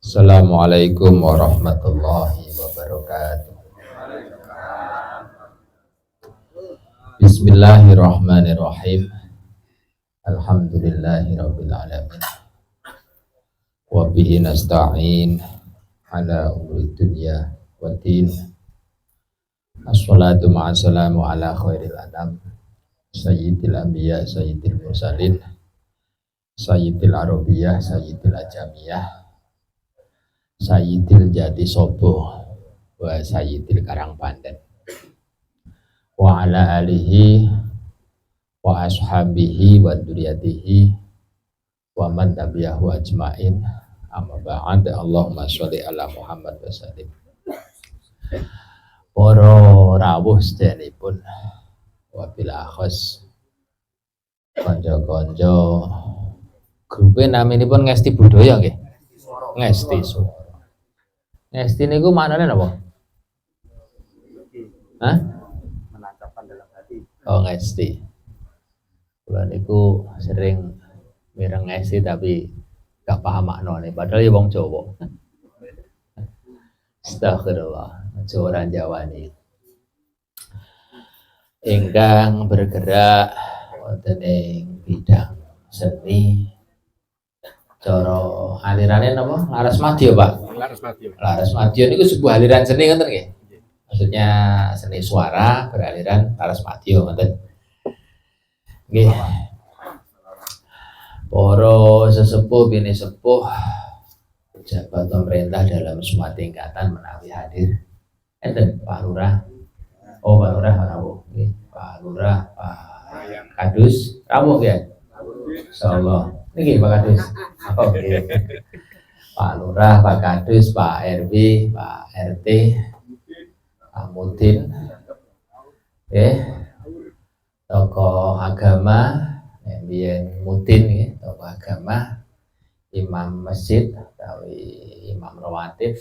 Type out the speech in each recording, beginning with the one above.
Assalamualaikum warahmatullahi wabarakatuh. Bismillahirrahmanirrahim. Alhamdulillahirabbil alamin. Wa bihi nasta'in ala umuri dunya waddin. Assalatu ma'assalamu ala khairil anam sayyidil anbiya sayyidil mursalin sayyidil arabiyah sayyidil ajamiyah sayyidil jadi sobo wa sayyidil karangpanten wa ala alihi wa ashabihi wa dzurriyyatihi wa man tabi'ahu ajmain amma ba'd. Allahumma sholli ala Muhammad wa sallim. Para rawuh sedanipun wabil akhos kanca-kanca grupe naminipun Ngesti Budaya nggih. Ngesti Suara. Ngesti niku maknane napa? Hah? Menancapkan dalam hati. Oh, Ngesti. Kula niku sering mireng Ngesti tapi gak paham maknane padahal ya wong Jawa. Astagfirullah, Jawa Jawani. Ingkang bergerak wonten ing bidang seni cara alirane napa? Laras Madya, Pak. Laras Madya niku sebuah aliran seni ngoten nggih. Maksudnya seni suara beraliran Laras Madya ngoten. Nggih. Para sesepuh bini sepuh pejabat pemerintah dalam semua tingkatan menawi hadir. Enten Pak Lurah. Oh, Pak Lurah rawuh nggih. Pak Lurah, Pak Kadus rawuh nggih. Insyaallah. Niki Pak Kadus. Apa nggih? Pak Lurah, Pak Kadus, Pak RW, Pak RT, Pak Mudin, tokoh agama, Mbien Mudin, tokoh agama, imam masjid, utawi imam rawatib,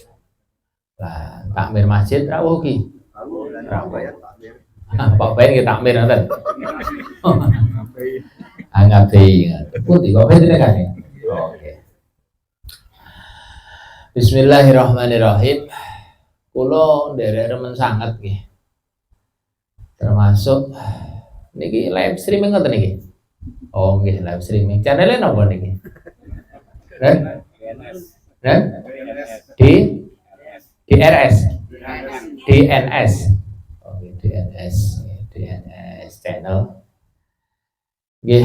lah takmir masjid rawuh ki. Rawuh. Pak Ben ki takmir ngoten. Angapi. Putih kok ben kan. Oke. Bismillahirrahmanirrahim. Kula nderek remen sanget nggih. Termasuk niki live streaming ngoten niki. Oh nggih, live streaming. Channel napa niki? Di DRS. DNS. Oke, DNS channel. Nggih,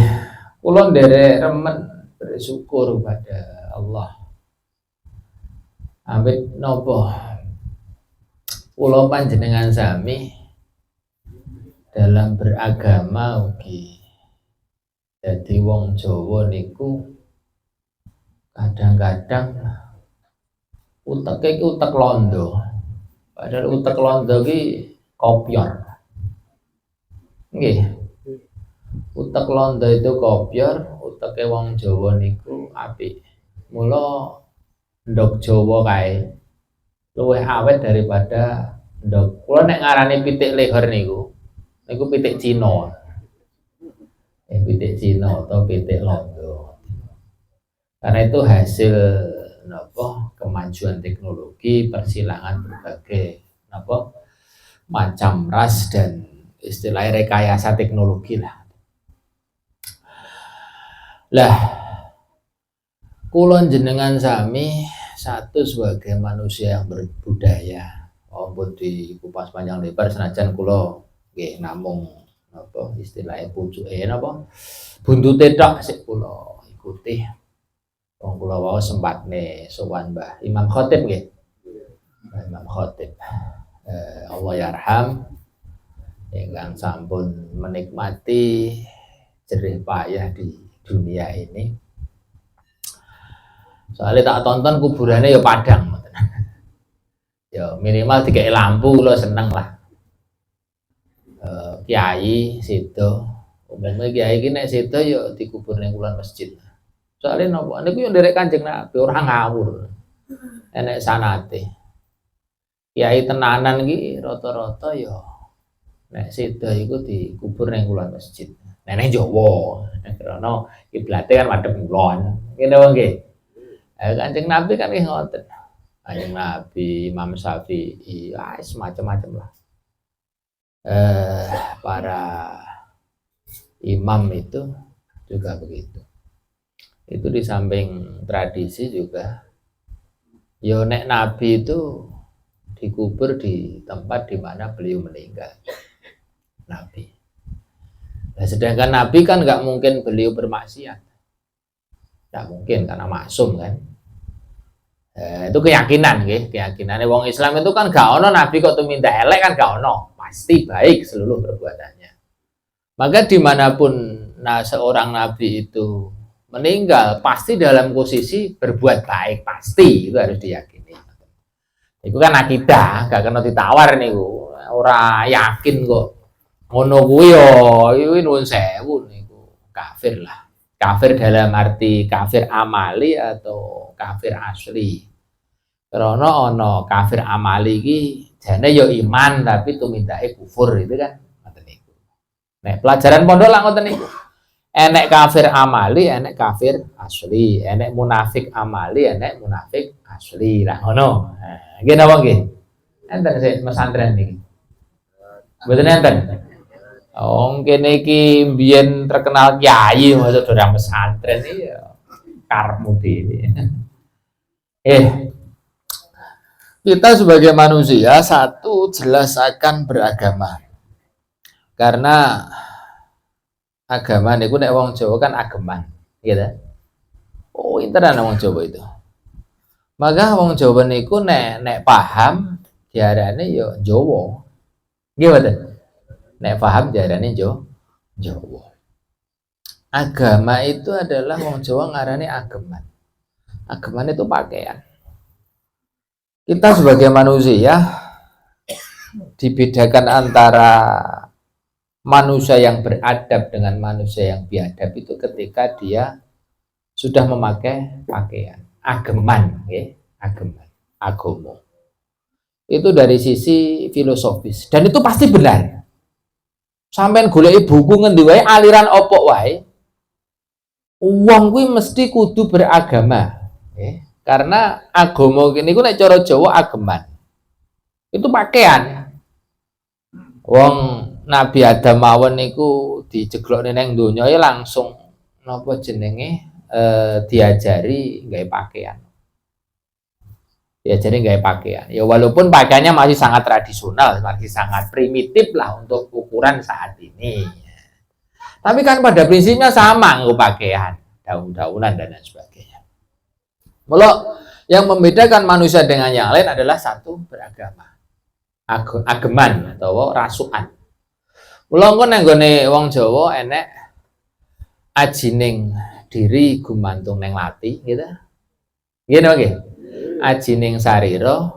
kula nderek remen bersyukur pada Allah. Amit nopo kula panjenengan sami dalam beragama ugi dadi wong Jawa niku kadang-kadang uteke iki utek londo. Padahal utek londo ki kopyor. Nggih. Utek londo itu kopyor, uteke wong Jawa niku apik. Mula ndok Jawa kae luwih awet daripada ndok. Kula nek ngarani pitik leher niku pitik Cina. Pitik Cina atau pitik londo. Karena itu hasil kemajuan teknologi, persilangan berbagai macam ras dan istilah rekayasa teknologi lah. Lah, kula jenengan sami satu sebagai manusia yang berbudaya. Walaupun di kupas panjang lebar senajan kula nggih namung istilahnya pucuke buntute tok sik kula ikuti. Wong kula wau sempatne sowan Mbah Imam Khatib nggih. Imam Khatib. Allah yarham ingkang sampun menikmati jerih payah di dunia ini. Soalnya tak tonton kuburannya ya padang. Ya minimal dikei lampu lo seneng lah. Kiai situ, umumnya kiai iki nek situ ya dikubur ning kulon masjid. Soalnya nopo niku yo nderek Kanjeng Nabi ora ngawur. Enek sanate. Kiai tenanan iki rata-rata ya nek situ iku dikubur ning kulon masjid. Neneng Jawa. Karena kiblatnya kan madhep kulon. Ngene wae nggih. Kanjeng Nabi kan nggih ngoten. Kanjeng Nabi, Imam Syafi'i, semacam-macam lah. Para imam itu juga begitu. Itu di samping tradisi juga, yo nek Nabi itu dikubur di tempat di mana beliau meninggal. Nabi. Nah, sedangkan Nabi kan nggak mungkin beliau bermaksiat, nggak mungkin karena maksum kan. Itu keyakinan, keyakinannya wong Islam itu kan gak ono Nabi kok tuh minta elek kan gak ono, pasti baik seluruh perbuatannya. Maka dimanapun seorang Nabi itu meninggal pasti dalam posisi berbuat baik, pasti itu harus diyakini. Itu kan akidah, gak kena ditawar nih, ora yakin kok. Ngono kuwi yo, iki nuwun sewu niku kafir lah. Kafir dalam arti kafir amali atau kafir asli. Karena ono kafir amali iki jane yo iman tapi tumindake kufur itu kan ngoten niku. Nek pelajaran pondok lah ngoten niku. Enek kafir amali, enek kafir asli, enek munafik amali, enek munafik asli. Lah ngono. Nggih napa nggih? Enten sik mesantren niki. Mboten enten. Oh, kene iki mbiyen terkenal kiai maksud orang pesantren iki ya karepmu dhewe. Kita sebagai manusia satu jelas akan beragama. Karena agama niku nek wong Jawa kan ageman, gitu. Oh, interan wong Jawa itu. Maka wong Jawa niku nek paham diarani yo Jawa. Nggih mboten? Nek paham diarani Jawa. Agama itu adalah wong Jawa ngarani ageman. Ageman itu pakaian. Kita sebagai manusia dibedakan antara manusia yang beradab dengan manusia yang biadab itu ketika dia sudah memakai pakaian. Ageman, ya, ageman, agomo. Itu dari sisi filosofis dan itu pasti benar. Sampeyan goleki buku ngendi wae aliran opo wae, wong kuwi mesti kudu beragama, ya. Karena agama niku nek cara Jawa ageman. Itu pakaian. Wong Nabi Adam mawon niku dijeglokne nang donya ya langsung napa jenenge diajari gawe pakaian. Diajari gawe pakaian. Ya walaupun pakaiannya masih sangat tradisional, masih sangat primitif lah untuk ukuran saat ini. Tapi kan pada prinsipnya sama nggo pakaian, daun-daunan dan lain sebagainya. Mula yang membedakan manusia dengan yang lain adalah satu beragama. Ageman atau rasukan. Mula engko nang nggone wong Jawa enek ajining diri gumantung neng lati gitu. Ngene nggih. Ajining sarira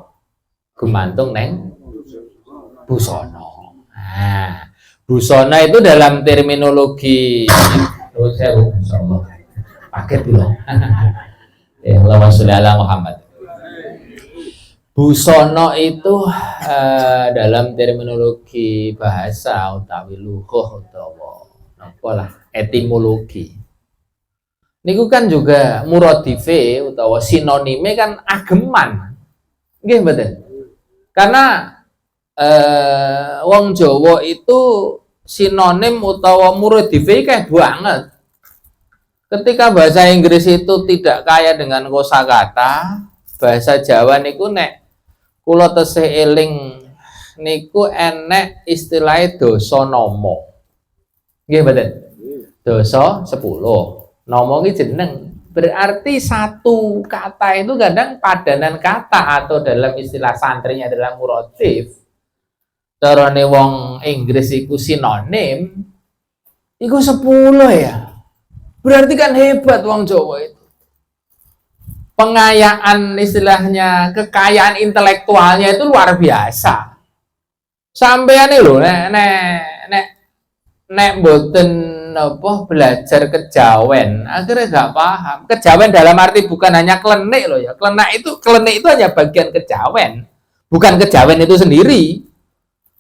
gumantung neng busana. Nah, busana itu dalam terminologi paket dulu. Allahumma sholli ala Muhammad. Busana itu dalam terminologi bahasa utawi lughah utawa apalah etimologi. Niku kan juga muradife utawa sinonime kan ageman. Nggih mboten? Karena wong Jawa itu sinonim utawa muradife kayak banget. Ketika bahasa Inggris itu tidak kaya dengan kosakata, bahasa Jawa niku nek kula tesih eling niku enek istilah dosa nama. Nggih mboten? Dosa 10. Nama ki jeneng. Berarti satu kata itu kadang padanan kata atau dalam istilah santrinya adalah muradif. Carane wong Inggris iku sinonim. Iku 10 ya. Berarti kan hebat wong Jawa itu. Pengayaan istilahnya, kekayaan intelektualnya itu luar biasa. Sampeyan lho nek mboten apa belajar kejawen, akhirnya gak paham. Kejawen dalam arti bukan hanya klenik loh ya. Klenik itu hanya bagian kejawen. Bukan kejawen itu sendiri.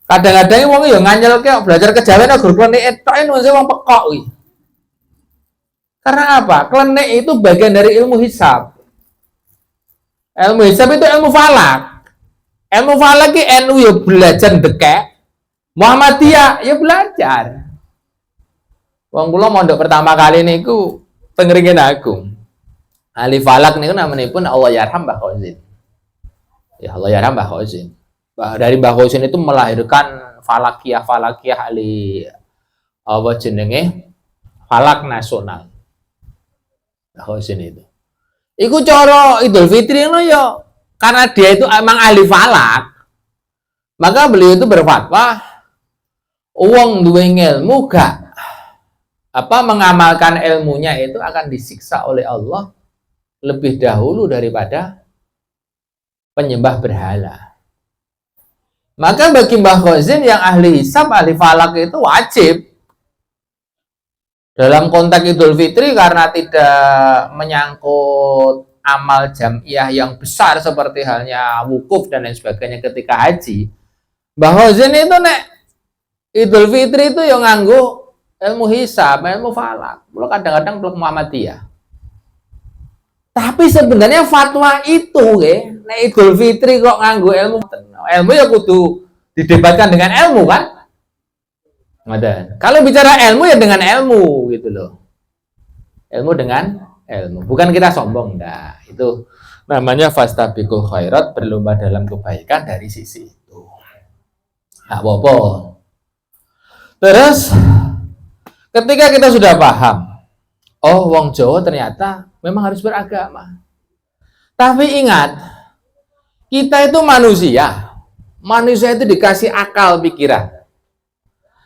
Kadang-kadang wong yo nganyelke belajar kejawen gur klenik tok nuwun sewu wong pekok kuwi. Karena apa? Klenik itu bagian dari ilmu hisab. Ilmu hisab itu ilmu falak. Ilmu falak ki NU ya belajar dekek. Muhammadiyah ya belajar. Wong kula mondok pertama kali niku tengeringen Agung. Ahli falak niku namanipun Allah yarham Mbah Khozin. Ya Allah yarham Mbah Khozin. Dari Mbah Khozin itu melahirkan falakiyah ahli apa jenenge? Falak nasional. Khozin itu. Iku cara Idul Fitri ngono ya. Karena dia itu emang ahli falak. Maka beliau itu berfatwa wong duwe ilmu gak mengamalkan ilmunya itu akan disiksa oleh Allah lebih dahulu daripada penyembah berhala. Maka bagi Mbah Khozin yang ahli hisab, ahli falak itu wajib dalam konteks Idul Fitri karena tidak menyangkut amal jamiah yang besar seperti halnya wukuf dan lain sebagainya ketika haji. Mbah Khozin itu nek Idul Fitri itu yang nganggo ilmu hisab, ilmu falak. Kalau kadang-kadang belum Muhammadiyah. Tapi sebenarnya fatwa itu nek Idul Fitri kok nganggo ilmu ya kudu didebatkan dengan ilmu kan? Kalau bicara ilmu ya dengan ilmu gitu loh. Ilmu dengan ilmu. Bukan kita sombong, nah. Itu namanya fastabiqul khairat, berlomba dalam kebaikan dari sisi itu. Nah, apa? Terus ketika kita sudah paham, oh wong Jawa ternyata memang harus beragama. Tapi ingat, kita itu manusia. Manusia itu dikasih akal pikiran.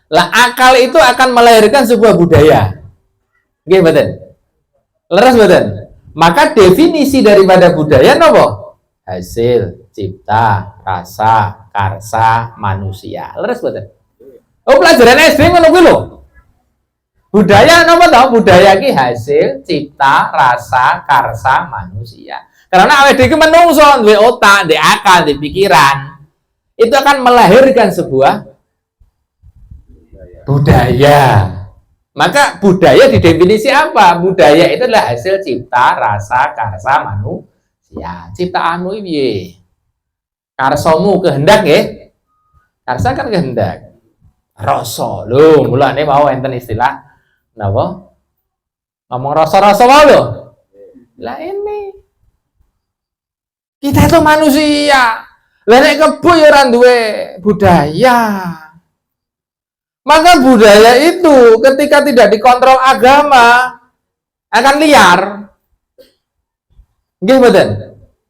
Lah akal itu akan melahirkan sebuah budaya. Oke, betul. Leres betul. Maka definisi daripada budaya apa? Hasil cipta, rasa, karsa manusia. Leres betul. Oh, pelajaran SD ngono kuwi lho. Budaya napa to? Budaya ki hasil cipta, rasa, karsa manusia. Karena awake dhewe menungso, duwe otak, duwe akal, duwe pikiran. Itu akan melahirkan sebuah budaya. Maka budaya didefinisi apa? Budaya itu adalah hasil cipta, rasa, karsa manusia. Ciptaanmu piye? Karsamu kehendak nggih. Karsa kan kehendak. Rasa. Lho, mulane mau enten istilah napa? Ngomong rasa-rasa mau lho. Lah ini. Kita itu manusia. Lah nek kebo ya ora duwe budaya. Maka budaya itu ketika tidak dikontrol agama akan liar. Nggih mboten?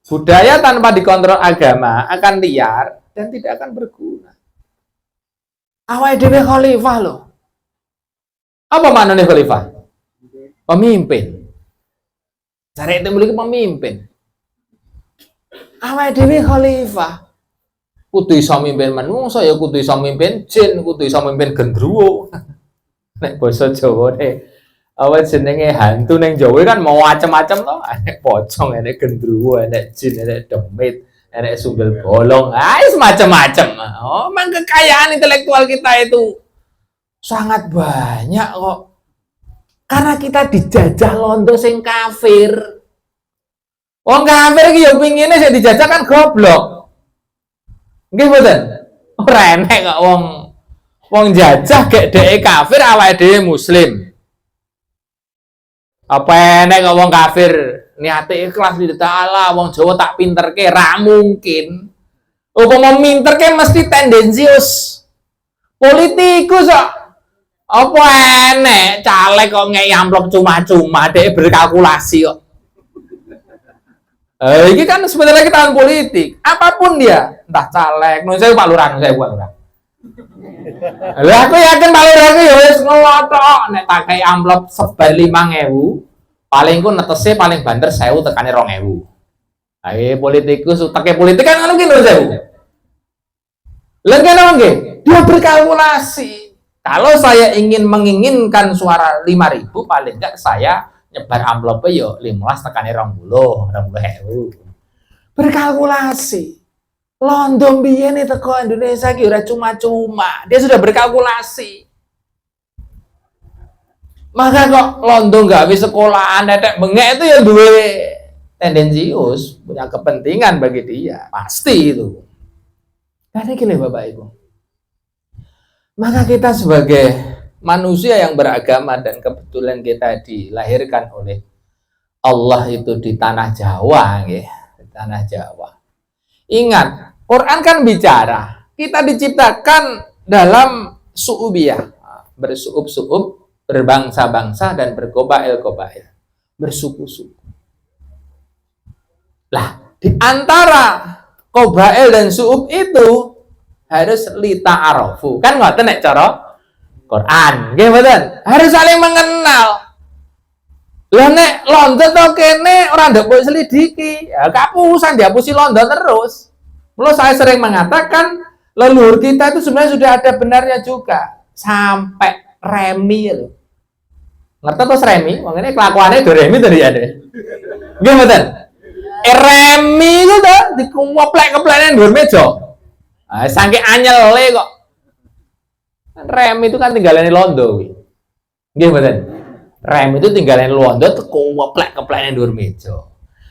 Budaya tanpa dikontrol agama akan liar dan tidak akan berguna. Awake dhewe khalifah loh. Apa maknanya khalifah? Pemimpin. Cari itu memiliki pemimpin. Awake dhewe khalifah. Kudu iso mimpin manungsa ya kudu iso mimpin jin, kudu iso mimpin gendruwo. Nek basa Jawa apa jenenge hantu ning Jawa kan mau macam-macam to. Enek pocong, enek gendruwo, enek jin, enek demit, enek sundel bolong. Semacam-macam. Oh, memang kekayaan intelektual kita itu sangat banyak kok. Karena kita dijajah londo sing kafir. Wong kafir iki ya pingine sing dijajah kan goblok. Nggih mboten? Ora enek kok wong jajah gek dheke kafir awake dhewe muslim. Apa enek kok wong kafir niate ikhlas lillahi taala, wong Jawa tak pinterke, ra mungkin. Upama minterke mesti tendensius. Politikus kok. Apa enek caleg kok ngeki amplop cuma-cuma, dheke berkalkulasi kok. Ini kan sebenarnya kita tahun politik, apapun dia, entah caleg, saya Pak Lurah, saya Pak Lurah. Lah aku yakin Pak Lurah itu ya wis ngelotok, nek tak kayak amplop sebar 5.000, paling ku netese paling banter 1.000 tekane 2.000. Ayo politikus, teke politik kan ngono ki lho 1.000. Lah kene nggih, dia berkalkulasi. Kalau saya menginginkan suara 5.000, paling enggak saya nyebar amplopnya yo 15 tekane 20.000. Berkalkulasi. Londo biyen teko Indonesia ki ora cuma-cuma. Dia sudah berkalkulasi. Maka kok londo gawe sekolahan netek bengek itu ya duwe tendensius, punya kepentingan bagi dia. Pasti itu. Karena gini Bapak Ibu. Maka kita sebagai manusia yang beragama dan kebetulan kita dilahirkan oleh Allah itu di tanah Jawa, ya, di tanah Jawa. Ingat, Quran kan bicara, kita diciptakan dalam su'ubiyah, bersu'ub-su'ub, berbangsa-bangsa dan berkobail-kobail, bersuku-suku. Lah, di antara kobail dan su'ub itu harus lita'arofu. Kan ngoten nek cara Quran, nggih mboten? Harus saling mengenal. Lah nek londo to kene ora ndak mbok selidiki, ya kapusan dihapusi londo terus. Mula saya sering mengatakan leluhur kita itu sebenarnya sudah ada benarnya juga. Sampai remi lho. Ngerti terus remi? Wong ini kelakuannya do remi tadi ada. Nggih mboten? Remi itu tuh dikuwoplek-keplekne dhuwur meja. Ah saking anyele kok. Rem itu kan tinggalane londo kuwi. Nggih mboten? Rem itu tinggalane londo dikuwoplek-keplekne dhuwur meja.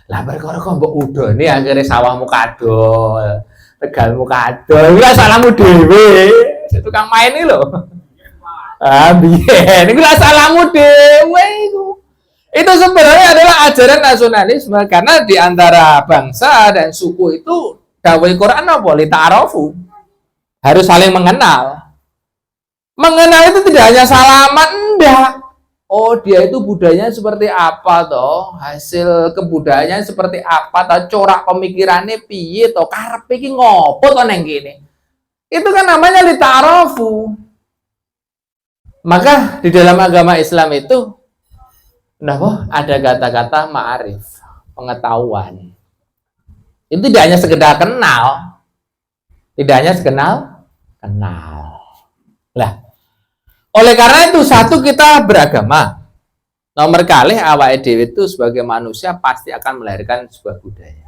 Lah perkara kok mbok udone akhire sawahmu kadol, tegalmu kadol. Kuwi salahmu dhewe. Tukang main iki lho. Ah biyen iku salahmu dhewe iku. Itu sebenarnya adalah ajaran nasionalisme karena di antara bangsa dan suku itu dawuh Quran apa? Lita'arofu. Harus saling mengenal. Mengenal itu tidak hanya salaman, enggak. Oh, dia itu budayanya seperti apa toh? Hasil kebudayaannya seperti apa toh? Corak pemikirannya piye toh? Karepe iki ngopo toh neng kene? Itu kan namanya lita'arofu. Maka di dalam agama Islam itu ada kata-kata ma'arif, pengetahuan. Itu tidak hanya sekedar kenal. Tidak hanya sekenal kenal. Lah, oleh karena itu satu kita beragama. Nomor kali awake dhewe itu sebagai manusia pasti akan melahirkan sebuah budaya.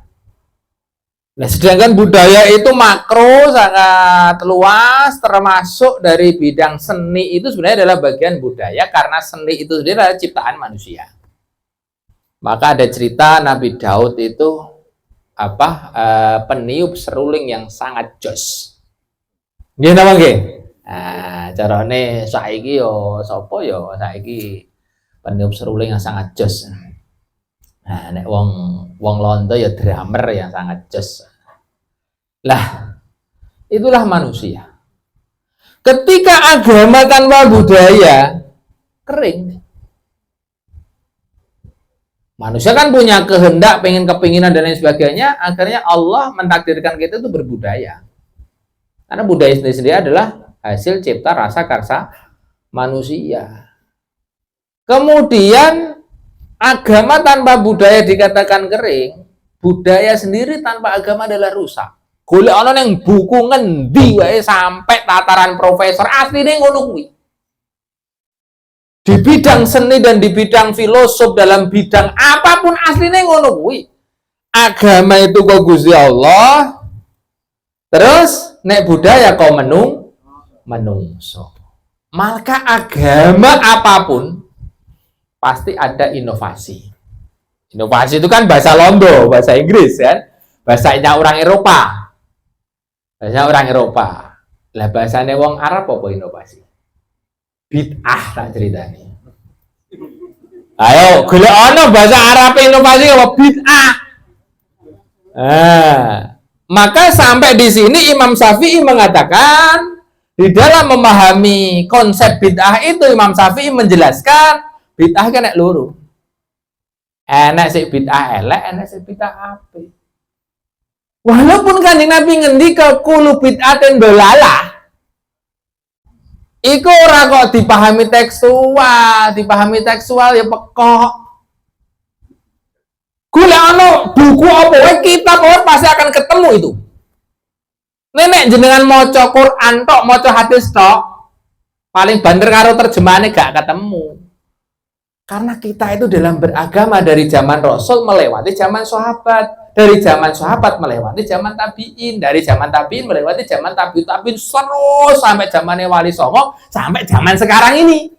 Nah, sedangkan budaya itu makro sangat luas, termasuk dari bidang seni itu sebenarnya adalah bagian budaya karena seni itu sendiri adalah ciptaan manusia. Maka ada cerita Nabi Daud itu peniup seruling yang sangat jos. Nggih napa nggih? Nah, carane saiki yo sapa yo saiki peniup seruling yang sangat jos. Nah, nek wong londo ya drummer yang sangat jos. Lah, itulah manusia. Ketika agama tanpa budaya kering. Manusia kan punya kehendak, kepinginan dan lain sebagainya, akhirnya Allah mentakdirkan kita itu berbudaya. Karena budaya sendiri adalah hasil cipta rasa karsa manusia. Kemudian agama tanpa budaya dikatakan kering, budaya sendiri tanpa agama adalah rusak. Golek ana ning buku ngendi wae sampai tataran profesor asline ngono kuwi. Di bidang seni dan di bidang filosof dalam bidang apapun asline ngono kuwi. Agama itu kok Gusti Allah. Terus nek budaya kok menungso. Maka agama apapun pasti ada inovasi. Inovasi itu kan bahasa Londo, bahasa Inggris kan, bahasanya orang Eropa. Bahasa orang Eropa. Lah bahasane wong Arab apa inovasi? Bid'ah tak ceritane. Ayo, golek ana bahasa Arab inovasi apa bid'ah. Maka sampai di sini Imam Syafi'i mengatakan di dalam memahami konsep bid'ah itu Imam Syafi'i menjelaskan bid'ah kan nek loro. Enek sik bid'ah elek, enek sik bid'ah apik. Walaupun Kanjeng Nabi ngendika kulu bid'atin dolalah. Iku ora kok dipahami tekstual ya pekok. Golek ana buku apa wae kitab wae pasti akan ketemu itu. Nenek jenengan maca Quran tok, maca hadis tok, paling banter karo terjemahane gak ketemu. Karena kita itu dalam beragama dari zaman Rasul melewati zaman sahabat. dari zaman sahabat melewati zaman tabiin, dari zaman tabiin melewati zaman tabiin, terus sampai zamannya Wali Songo, sampai zaman sekarang ini.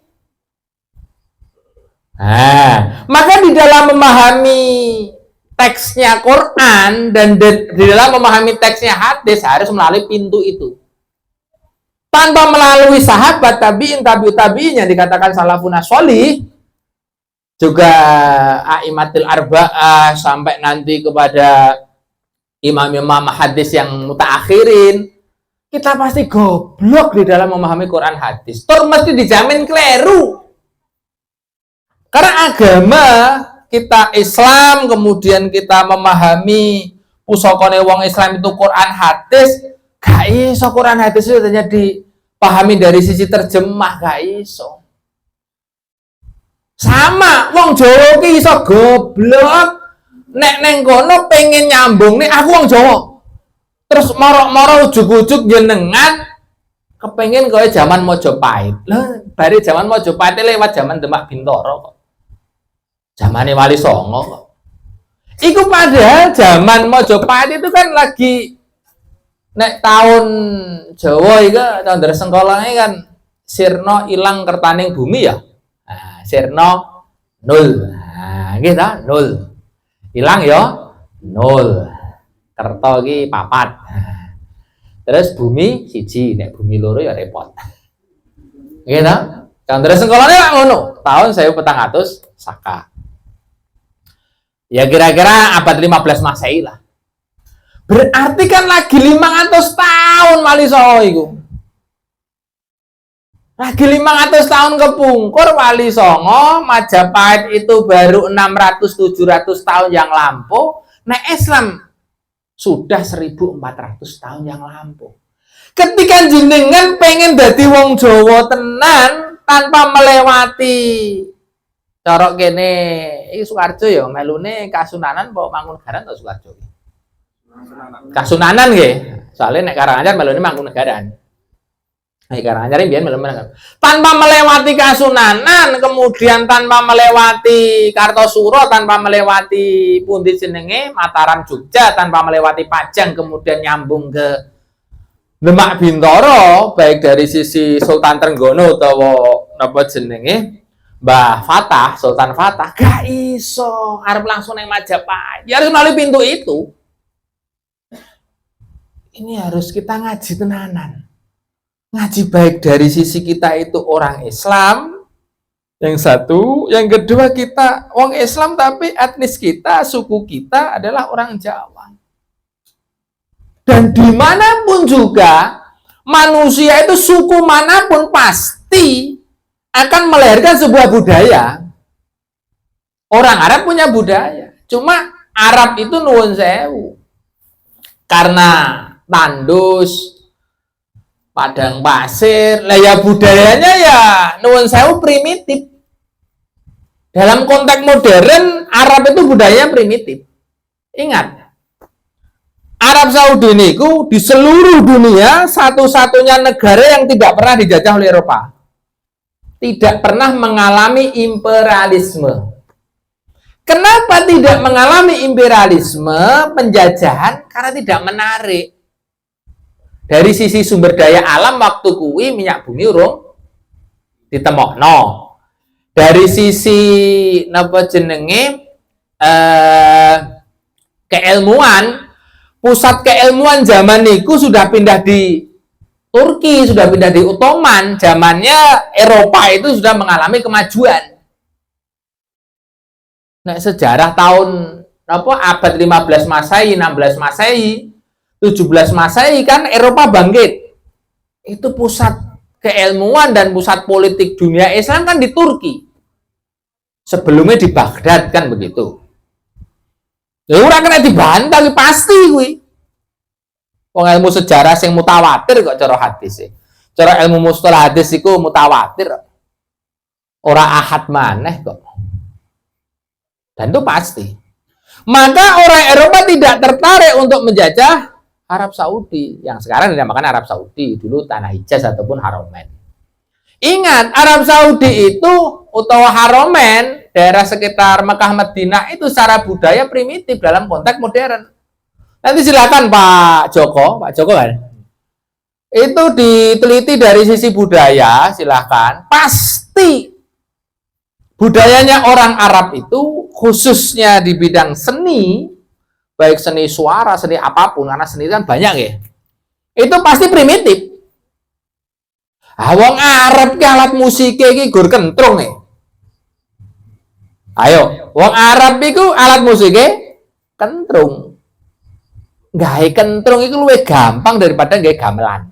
Nah, maka di dalam memahami teksnya Quran dan di dalam memahami teksnya hadis harus melalui pintu itu. Tanpa melalui sahabat tabiin, tabiin yang dikatakan salafun sholih, juga a'immatul arba'ah sampai nanti kepada imam-imam hadis yang mutaakhirin, kita pasti goblok di dalam memahami Quran hadis. Tur mesti dijamin keliru. Karena agama kita Islam, kemudian kita memahami pusakane wong Islam itu Quran hadis, gak iso Quran hadis itu hanya dipahami dari sisi terjemah, gak iso. Sama wong Jawa ki iso goblok, nek neng kono pengen nyambung nih aku wong Jawa. Terus moro-moro ujug-ujug jenengan kepengen kowe zaman Mojopahit. Lah, bari zaman Mojopahit lewat zaman Demak Bintoro kok. Zamane Wali Songo kok. Iku padahal zaman Mojopahit itu kan lagi nek tahun Jawa itu tahun dari sengkolane kan sirna ilang kertaning bumi ya. Nah, sirna nol. Nah, gitu nol. Ilang ya nol. Kerta iki papat. Terus bumi siji, nek bumi loro ya repot. Gitu. Tahun dari sengkolane lah ngono. Tahun 1400 Saka. Ya kira-kira abad 15 Masehi lah. Berarti kan lagi 500 tahun Wali Songo itu. Lagi 500 tahun kepungkur Wali Songo, Majapahit itu baru 600-700 tahun yang lampau. Nah Islam sudah 1400 tahun yang lampau. Ketika jenengan pengen dadi wong Jawa tenan tanpa melewati corok kene iki Sukarjo ya melune Kasunanan apa Mangkunegaran atau Sukarjo? Kasunanan nggih. Soalnya nek Karanganyar melune Mangkunegaran. Nek Karanganyar mbiyen melune tanpa melewati Kasunanan, kemudian tanpa melewati Kartosuro, tanpa melewati pundi jenenge Mataram Jogja, tanpa melewati Pajang kemudian nyambung ke Demak Bintoro, baik dari sisi Sultan Trenggono utawa napa jenenge Mbah Fatah, Sultan Fatah, gak iso arep langsung nang Majapahit. Ya harus melalui pintu itu. Ini harus kita ngaji tenanan. Ngaji baik dari sisi kita itu orang Islam, yang satu, yang kedua kita orang Islam tapi etnis kita, suku kita adalah orang Jawa. Dan dimanapun juga manusia itu suku manapun pasti akan melahirkan sebuah budaya. Orang Arab punya budaya. Cuma Arab itu nuwun sewu. Karena tandus, padang pasir, lah ya budayanya ya nuwun sewu primitif. Dalam konteks modern, Arab itu budayanya primitif. Ingat, Arab Saudi niku di seluruh dunia satu-satunya negara yang tidak pernah dijajah oleh Eropa. Tidak pernah mengalami imperialisme. Kenapa tidak mengalami imperialisme, penjajahan? Karena tidak menarik. Dari sisi sumber daya alam waktu kuwi minyak bumi urung ditemokno. Dari sisi napa jenenge keilmuan, pusat keilmuan zaman niku sudah pindah di Turki, sudah pindah di Ottoman. Zamannya Eropa itu sudah mengalami kemajuan. Nah, sejarah tahun abad 15 Masehi, 16 Masehi, 17 Masehi kan Eropa bangkit. Itu pusat keilmuan dan pusat politik dunia Islam kan di Turki. Sebelumnya di Baghdad kan begitu. Ya ora kena dibantah pasti kuwi. Wong ilmu sejarah sing mutawatir kok cara hadis e. Cara ilmu mustalah hadis iku mutawatir. Ora ahad maneh kok. Dan itu pasti. Maka orang Eropa tidak tertarik untuk menjajah Arab Saudi yang sekarang dinamakan Arab Saudi, dulu Tanah Hijaz ataupun Haromen. Ingat, Arab Saudi itu utawa Haromen daerah sekitar Mekah Madinah itu secara budaya primitif dalam konteks modern. Nanti silakan Pak Joko kan? Itu diteliti dari sisi budaya, silakan. Pasti budayanya orang Arab itu khususnya di bidang seni, baik seni suara, seni apapun, karena seni kan banyak ya. Itu pasti primitif. Wong Arab ki alat musiknya ki gur kentrung ya. Ayo, wong Arab itu alat musiknya kentrung. Gawe kentrung itu luwih gampang daripada gawe gamelan.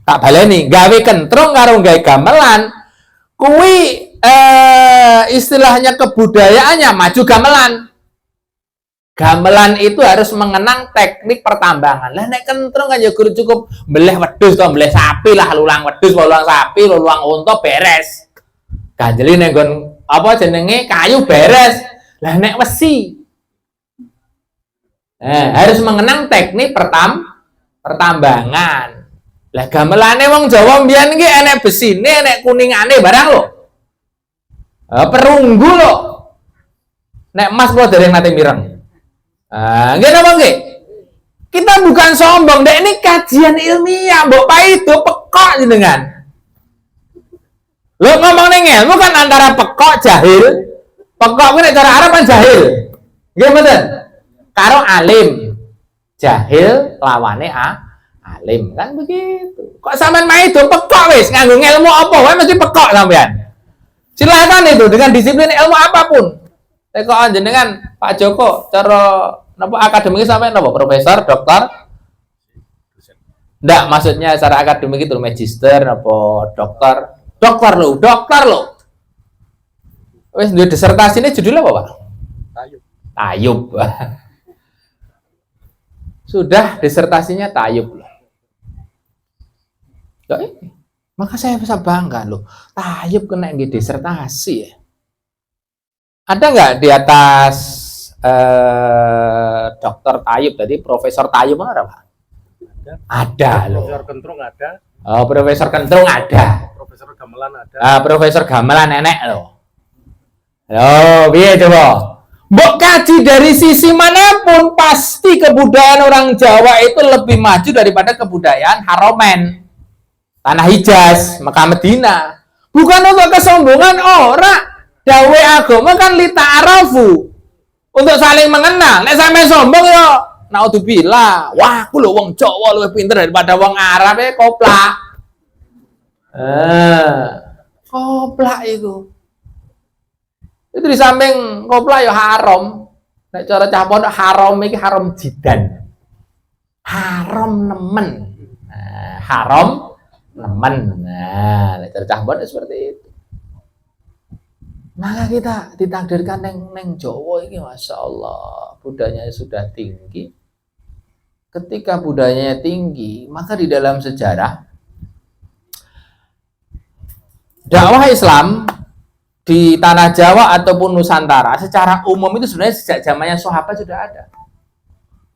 Tak baleni, gawe kentrung karo gawe gamelan kuwi istilahnya kebudayaannya maju gamelan. Gamelan itu harus mengenang teknik pertambangan. Lah nek kentrung kan ya cukup mbeleh wedhus to, mbeleh sapi lah, lulang wedhus, lulang sapi, lulang unta beres. Ganjeli nek nggon apa jenenge kayu beres. Lah nek wesi harus mengenang teknik pertambangan. Lah gamelane wong Jawa mbiyen iki enek besine, enek kuningane barang lho. Perunggu lho. Nek emas kula dereng nate mireng. Nggih napa nggih? Kita bukan sombong, dek ini kajian ilmiah, mbok paido pekok jenengan. Lho ngomong ning ilmu kan antara pekok jahil. Pekok kuwi nek cara Arab kan jahil. Nggih mboten? Karo alim. Jahil lawane alim kan begitu. Kok sampean maido pekok wis nganggo ilmu apa wae mesti pekok sampean. Silakan itu dengan disiplin ilmu apapun. Kok jenengan Pak Joko cara napa akademik sampean napa profesor, dokter? Ndak, maksudnya secara akademik itu magister napa dokter? Dokter lho. Wis duwe disertasi ini judulnya apa, Pak? Tayub. Sudah disertasinya Tayub loh. Maka saya bisa bangga loh. Tayub kena disertasi ya. Ada nggak di atas Dokter Tayub tadi, Profesor Tayub ada Pak? Ada loh. Profesor Kentrung ada. Oh, Profesor Kentrung ada. Profesor Gamelan ada. Profesor Gamelan enek loh. Loh, biar coba. Mbok kaji dari sisi manapun pasti kebudayaan orang Jawa itu lebih maju daripada kebudayaan Haromen, Tanah Hijaz, Mekah Madinah. Bukan untuk kesombongan orang. Dawe agama kan lita'arafu, untuk saling mengenal. Nek sampe sombong yo naudzubillah. Wah, aku lho wong Jawa luwih pinter daripada wong Arab koplak. Koplak itu. Itu di samping koplak ya haram. Nek cara cah pondok haram iki haram jidan. Haram nemen. Haram nemen. Nah, nek cara cah pondok seperti itu. Maka kita ditakdirkan neng Jawa ini, masya Allah, budayanya sudah tinggi. Ketika budayanya tinggi, maka di dalam sejarah dakwah Islam di tanah Jawa ataupun Nusantara secara umum itu sebenarnya sejak zamannya sahabat sudah ada.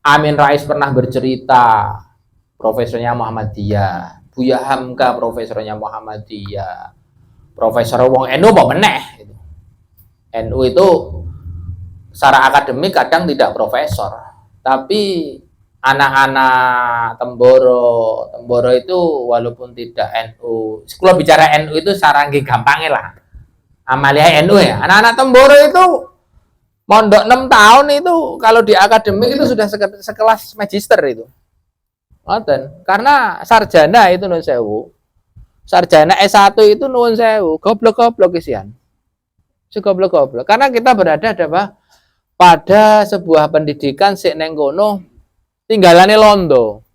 Amin Rais pernah bercerita, profesornya Muhammadiyah, Buya Hamka profesornya Muhammadiyah, Profesor Wong NU apa meneh gitu. NU itu secara akademik kadang tidak profesor, tapi anak-anak Temboro itu walaupun tidak NU, kalau bicara NU itu secara gampangnya lah, amalia NU ya. Anak-anak Temboro itu mondok 6 tahun itu kalau di akademik itu sudah sekelas magister itu. Karena sarjana itu nuwun sewu. Sarjana S1 itu nuwun sewu, goblok-goblok isian. Goblok-goblok. Karena kita berada pada sebuah pendidikan sik neng kono tinggalane londo.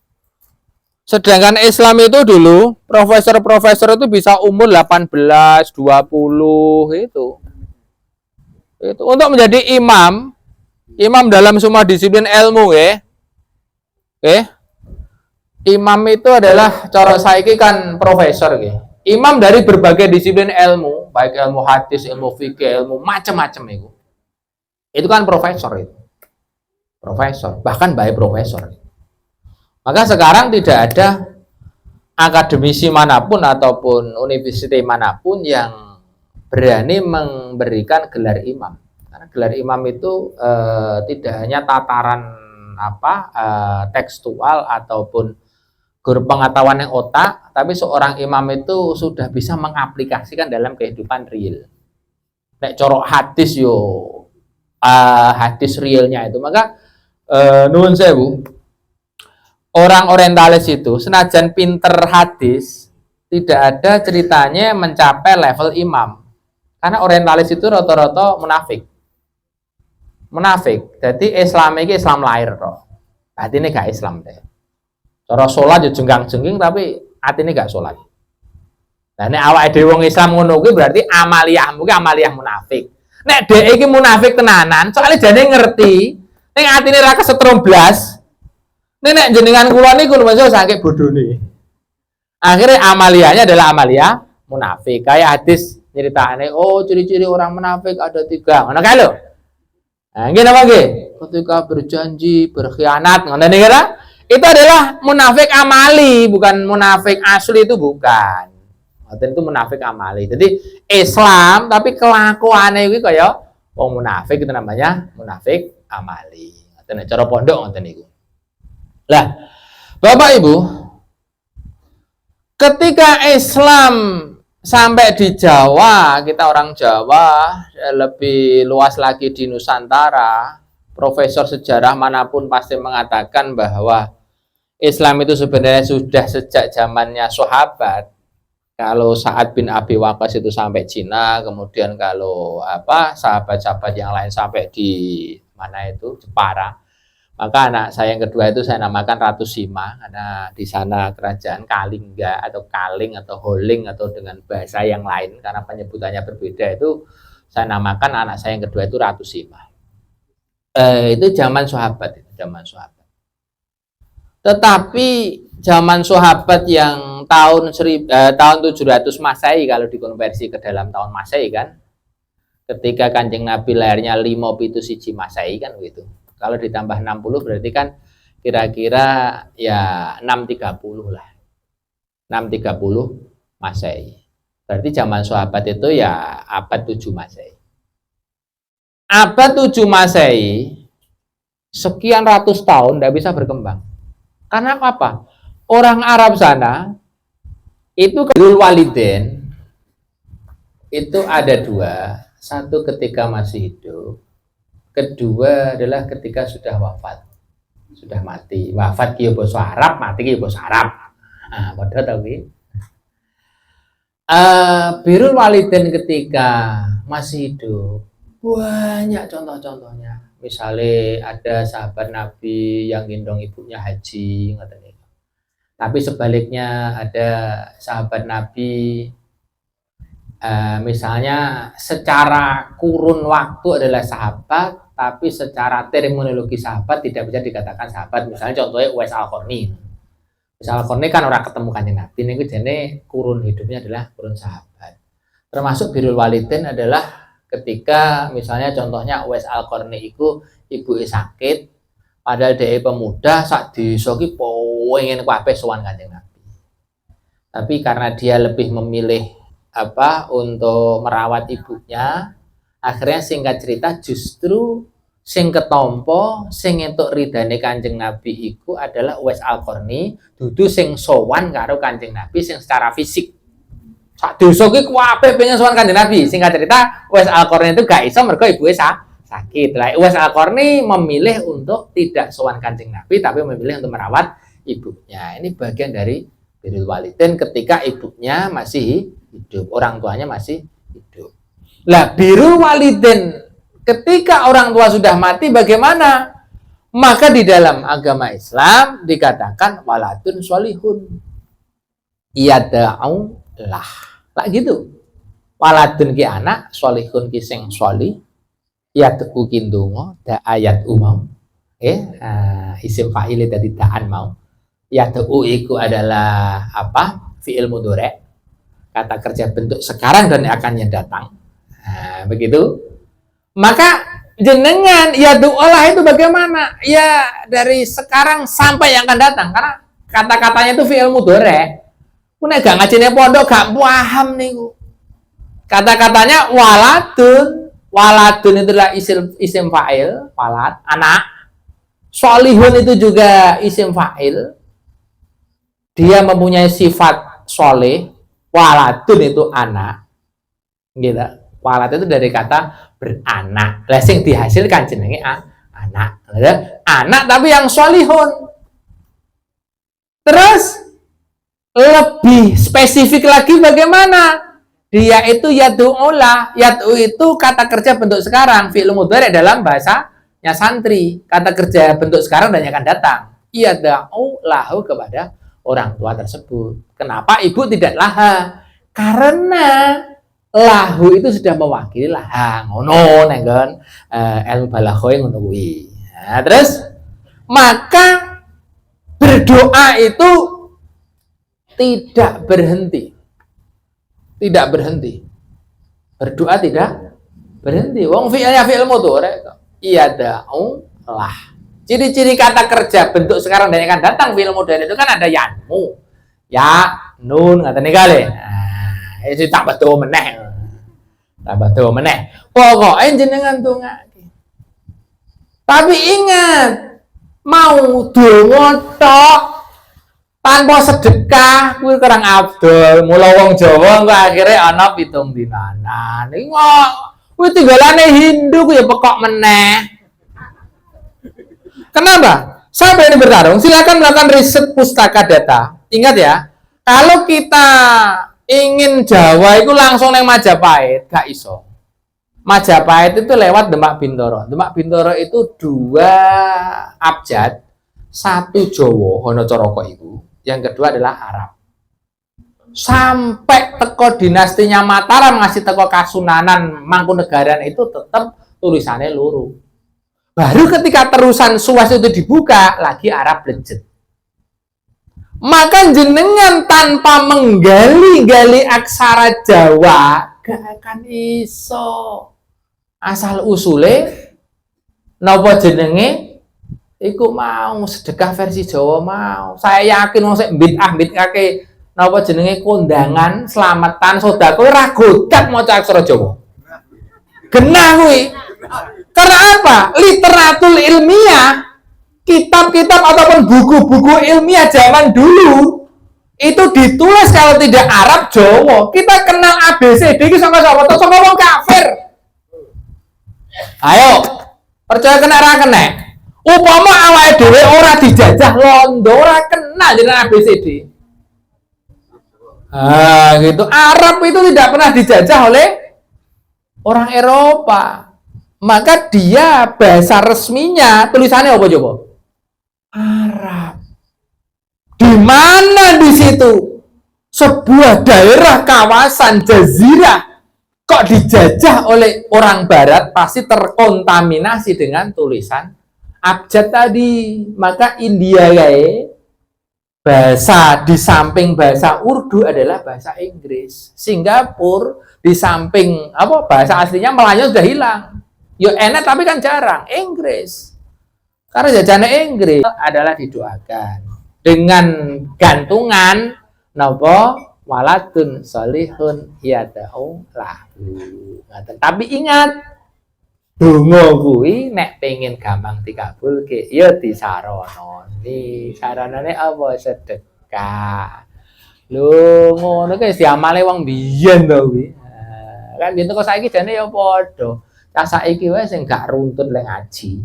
Sedangkan Islam itu dulu profesor-profesor itu bisa umur 18, 20 itu. Itu untuk menjadi imam dalam semua disiplin ilmu ya. Imam itu adalah cara saiki kan profesor ya. Imam dari berbagai disiplin ilmu, baik ilmu hadis, ilmu fikih, ilmu macam-macam itu. Itu kan profesor itu. Profesor, bahkan baik profesor. Maka sekarang tidak ada akademisi manapun ataupun universitas manapun yang berani memberikan gelar imam. Karena gelar imam itu tidak hanya tataran tekstual ataupun guru pengetahuan yang otak, tapi seorang imam itu sudah bisa mengaplikasikan dalam kehidupan real. Nek corok hadis yo hadis realnya itu, maka nuwun sewu, orang orientalis itu senajan pinter hadis tidak ada ceritanya mencapai level imam, karena orientalis itu rata-rata munafik. Jadi Islam ini Islam lahir toh, hati ini gak Islam deh. Cara sholat ya jenggang-jengging tapi hati ini gak sholat. Nah ini awak dhewe wong Islam ngono kuwi berarti amaliyahmu ki amaliyah munafik. Nek dhek iki munafik tenanan, soalnya jane ngerti ning atine ra kesetrum blas. Nek jenengan kula niku maksud saking bodone. Akhirnya amaliyahnya adalah amaliyah munafik. Kayak hadis nyeritane, oh ciri-ciri orang munafik ada 3. Ngono kae lho. Nah, nggih napa nggih? Ketika berjanji berkhianat, ngono niki kan? Itu adalah munafik amali, bukan munafik asli, itu bukan. Itu munafik amali. Jadi Islam tapi kelakuannya itu kayak wong munafik, itu namanya munafik amali. Ngoten cara pondok ngoten niku. Lah, Bapak Ibu, ketika Islam sampai di Jawa, kita orang Jawa, lebih luas lagi di Nusantara, profesor sejarah manapun pasti mengatakan bahwa Islam itu sebenarnya sudah sejak zamannya sahabat. Kalau Sa'ad bin Abi Waqqas itu sampai Cina, kemudian kalau sahabat-sahabat yang lain sampai di mana itu Jepara. Maka anak saya yang kedua itu saya namakan Ratu Sima, karena di sana kerajaan Kalingga atau Kaling atau Holing atau dengan bahasa yang lain karena penyebutannya berbeda, itu saya namakan anak saya yang kedua itu Ratu Sima. Itu zaman sahabat, Tetapi zaman sahabat yang tahun 700 Masehi, kalau dikonversi ke dalam tahun Masehi kan, ketika Kanjeng Nabi lahirnya 571 Masehi kan begitu. Kalau ditambah 60 berarti kan kira-kira ya 630 lah. 630 Masehi. Berarti zaman sahabat itu ya abad 7 Masehi. Abad 7 Masehi sekian ratus tahun tidak bisa berkembang. Karena apa? Orang Arab sana itu birrul walidain itu ada 2. Satu ketika masih hidup, kedua adalah ketika sudah wafat, sudah mati. Wafat ki basa Arab, mati ki basa Arab. Nah, padha ta kuwi. Birrul walidain ketika masih hidup banyak contoh-contohnya. Misalnya ada sahabat Nabi yang gendong ibunya haji, tapi sebaliknya ada sahabat Nabi misalnya secara kurun waktu adalah sahabat, tapi secara terminologi sahabat tidak bisa dikatakan sahabat. Misalnya contohnya Uwais Al-Qarni. Uwais Al-Qarni kan orang ketemu Kanjeng Nabi, ini jadi kurun hidupnya adalah kurun sahabat. Termasuk birrul walidain adalah ketika misalnya contohnya Uwais Al-Qarni itu ibu sakit, padahal dia pemuda sak desa ki pengen kabeh sowan Kanjeng Nabi. Tapi karena dia lebih memilih untuk merawat ibunya, akhirnya singkat cerita justru sing ketompo sing entuk ridane Kanjeng Nabi iku adalah Uwais Al-Qarni, dudu sing sowan karo Kanjeng Nabi sing secara fisik. Sak desa ki kabeh pengen sowan Kanjeng Nabi. Singkat cerita, Uwais Al-Qarni itu gak iso mergo ibuke sakit. Lah Uwais Al-Qarni memilih untuk tidak sowan Kanjeng Nabi tapi memilih untuk merawat ibunya. Ini bagian dari birrul walidain ketika ibunya masih hidup, orang tuanya masih hidup. Lah birrul walidain ketika orang tua sudah mati bagaimana? Maka di dalam agama Islam dikatakan waladun sholihun yad'u lah. Lah gitu. Waladun ki anak, sholihun ki sing sholih, yad'u ki ndonga, da ayat umau. Isim fa'il dadi da'an mau. Yad'u iku adalah fi'il mudhari'. Kata kerja bentuk sekarang dan akan yang datang. Begitu. Maka jenengan yad'u Allah itu bagaimana? Ya dari sekarang sampai yang akan datang, karena kata-katanya itu fi'il mudhari'. Nek gak ngajine pondok gak paham niku. Kata-katanya waladun. Waladun itulah isim fa'il, walad, anak. Solihun itu juga isim fa'il. Dia mempunyai sifat soleh. Waladun itu anak. Gitu. Walad itu dari kata beranak. Lesing dihasilkan jenenge anak. Anak tapi yang solihun. Terus lebih spesifik lagi bagaimana? Dia itu yad'ulah. Yad'u itu kata kerja bentuk sekarang, fi'il mudhari dalam bahasanya santri. Kata kerja bentuk sekarang dan yang akan datang. Yad'u lahu kepada orang tua tersebut. Kenapa ibu tidak laha? Karena lahu itu sudah mewakili laha. Ngono nenggon ilmu balaghah ngono kuwi. Nah, terus maka berdoa itu tidak berhenti. Tidak berhenti. Berdoa tidak berhenti. Wong fi'ilnya fi'il mudhari. Yad'u lah. Ciri-ciri kata kerja bentuk sekarang dan yang akan datang fi'il mudhari itu kan ada yanmu. Ya, nun ngatene kali. Nah, itu tambah tuh meneh. Tambah tuh meneh. Pokoke jenengan ndongake. Tapi ingat, mau donga tok tanpa sedekah kuwi kurang abdol. Mula wong Jawa engko akhire ana pitung dinanan. Iki kuwi tinggalane Hindu kuwi ya pekok meneh. Kenapa? Siapa ini bertarung? Silakan melakukan riset pustaka data. Ingat ya, kalau kita ingin Jawa itu langsung nang Majapahit, gak iso. Majapahit itu lewat Demak Bintoro. Demak Bintoro itu 2 abjad, 1 Jawa, Hanacaraka itu. Yang kedua adalah Arab. Sampai teko dinastinya Mataram ngasih teko Kasunanan Mangkunegaran itu tetap tulisannya loro. Baru ketika terusan Suwas itu dibuka lagi Arab legit. Maka jenengan tanpa menggali-gali aksara Jawa gak akan iso. Asal usule napa jenenge iku mau sedekah versi Jawa mau. Saya yakin wong sik bid'ah-bid'ahke napa jenenge kondangan, selamatan, sedekah ora godak maca aksara Jawa. Genah kuwi. Karena apa? Literatur ilmiah, kitab-kitab ataupun buku-buku ilmiah zaman dulu itu ditulis kalau tidak Arab Jawa. Kita kenal ABCD iki saka sapa? Saka wong kafir. Ayo, percaya kena ra kena? Upama awake dhewe ora dijajah londo, ora kenal jeneng ABCD. Gitu. Arab itu tidak pernah dijajah oleh orang Eropa. Maka dia bahasa resminya tulisannya apa coba? Arab. Di mana di situ sebuah daerah kawasan jazirah kok dijajah oleh orang barat pasti terkontaminasi dengan tulisan abjad tadi. Maka India bahasa di samping bahasa Urdu adalah bahasa Inggris. Singapura di samping bahasa aslinya Melayu sudah hilang. Yo enak tapi kan jarang Inggris. Karena jajanan Inggris adalah didoakan dengan gantungan napa waladun salihun yad'u lahu. Tapi ingat donga kuwi nek pengin gampang dikabulke ya disaranoni. Saranane apa? Sedekah. Lho ngono kuwi diamale wong biyen to kuwi. Kan biyen kok saiki jane ya padha. Saiki wae sing gak runtut lek ngaji.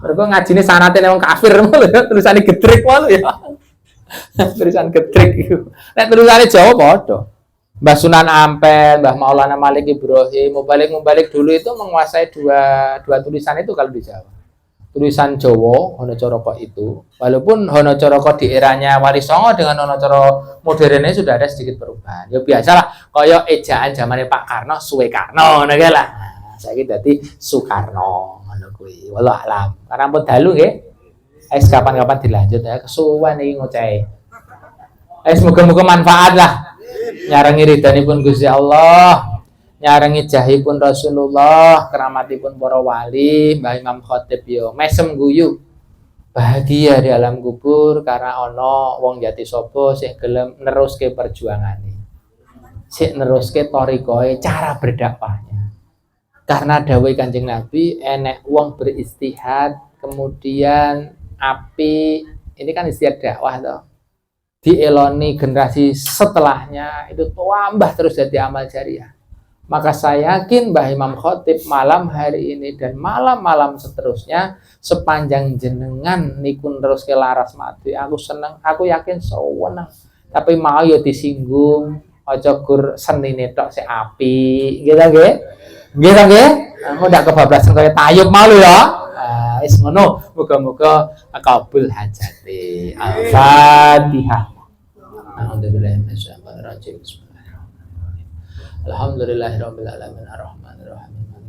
Mergo ngajine sanate wong kafir tulisane gedrek wae ya. Tulisan gedrek iku. Nek tulisane Jawa padha. Mbah Sunan Ampel, Mbah Maulana Malik Ibrahim, Mubalik dulu itu menguasai dua tulisan itu kalau di Jawa. Tulisan Jawa Hanacaraka itu, walaupun Hanacaraka di eranya Wali Songo dengan Hanacara modernnya sudah ada sedikit perubahan. Ya biasalah, kaya ejaan zamannya Pak Karno, Suwekarno, ngono lah. Nah, saiki dadi Soekarno, ngono kuwi. Wallahu alam. Karena pun dalu nggih. Kapan-kapan dilanjut ya, kesuwen iki ngocehe. Semoga-moga manfaat lah. Nyarengi ridhanipun Gusti Allah. Nyarengi jahipun Rasulullah, keramatipun para wali, Mbah Imam Khatib yo mesem guyu. Bahagia di alam kubur karena ana wong jati sapa sing gelem neruske perjuangane. sik neruske torikoe cara berdakwahnya. Karena dawuh Kanjeng Nabi enek wong beristihad kemudian api ini kan istihad dakwah toh. Dieloni generasi setelahnya itu tambah terus jadi amal jariah. Maka saya yakin Mbah Imam Khatib malam hari ini dan malam-malam seterusnya sepanjang jenengan niku terus ke laras mati aku seneng, aku yakin sewenang. Tapi mau ya disinggung, aja gur senine tok sik api, gitu nggih. Nggih ta nggih? Aku ndak kebablasan kaya tayub malu ya. Wis ngono, muga-muga kabul hajate. Al-Fatihah. Alhamdulillahirrahmanirrahim. Alhamdulillahirrahmanirrahim. Ar-Rahmanirrahim.